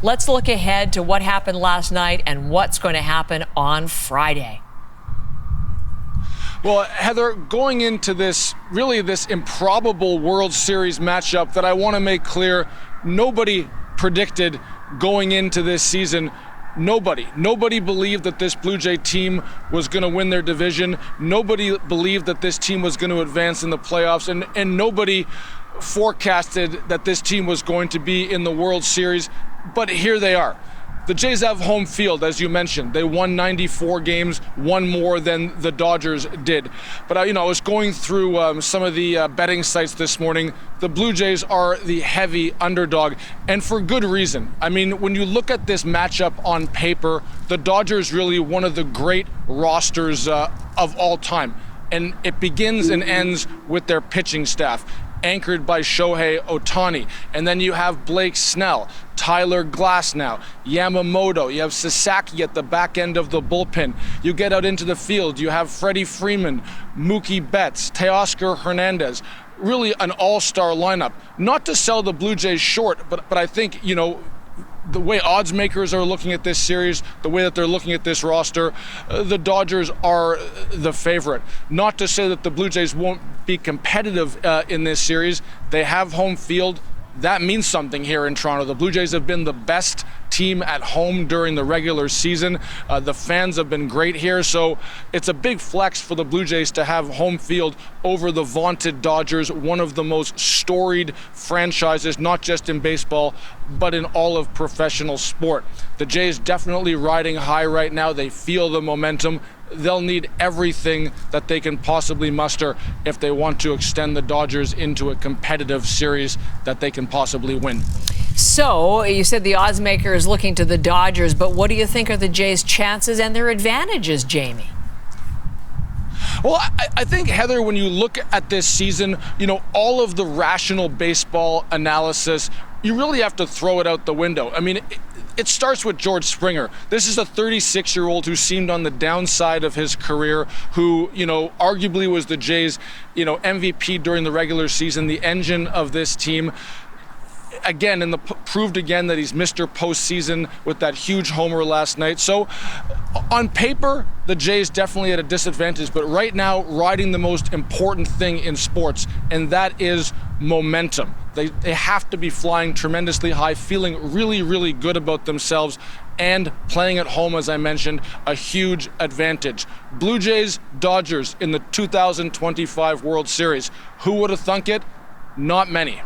let's look ahead to what happened last night and what's going to happen on Friday. Well, Heather, going into this improbable World Series matchup that I want to make clear, nobody predicted going into this season. Nobody believed that this Blue Jay team was going to win their division. Nobody believed that this team was going to advance in the playoffs, and nobody forecasted that this team was going to be in the World Series. But here they are. The Jays have home field, as you mentioned. They won 94 games, one more than the Dodgers did. But I was going through some of the betting sites this morning. The Blue Jays are the heavy underdog, and for good reason. I mean, when you look at this matchup on paper, the Dodgers really one of the great rosters of all time. And it begins and ends with their pitching staff, anchored by Shohei Ohtani. And then you have Blake Snell, Tyler Glasnow, Yamamoto. You have Sasaki at the back end of the bullpen. You get out into the field. You have Freddie Freeman, Mookie Betts, Teoscar Hernandez. Really an all-star lineup. Not to sell the Blue Jays short, but I think, the way odds makers are looking at this series, the way that they're looking at this roster, the Dodgers are the favorite. Not to say that the Blue Jays won't be competitive in this series. They have home field. That means something here in Toronto. The Blue Jays have been the best team at home during the regular season. The fans have been great here, so it's a big flex for the Blue Jays to have home field over the vaunted Dodgers, one of the most storied franchises, not just in baseball, but in all of professional sport. The Jays definitely riding high right now. They feel the momentum. They'll need everything that they can possibly muster if they want to extend the Dodgers into a competitive series that they can possibly win. So, you said the odds maker is looking to the Dodgers, but what do you think are the Jays' chances and their advantages, Jamie? Well, I think, Heather, when you look at this season, all of the rational baseball analysis, you really have to throw it out the window. I mean, it starts with George Springer. This is a 36-year-old who seemed on the downside of his career, who, arguably was the Jays, MVP during the regular season, the engine of this team. Again, proved again that he's Mr. Postseason with that huge homer last night. So on paper, the Jays definitely at a disadvantage, but right now riding the most important thing in sports, and that is momentum. They have to be flying tremendously high, feeling really, really good about themselves, and playing at home, as I mentioned, a huge advantage. Blue Jays, Dodgers in the 2025 World Series. Who would have thunk it? Not many.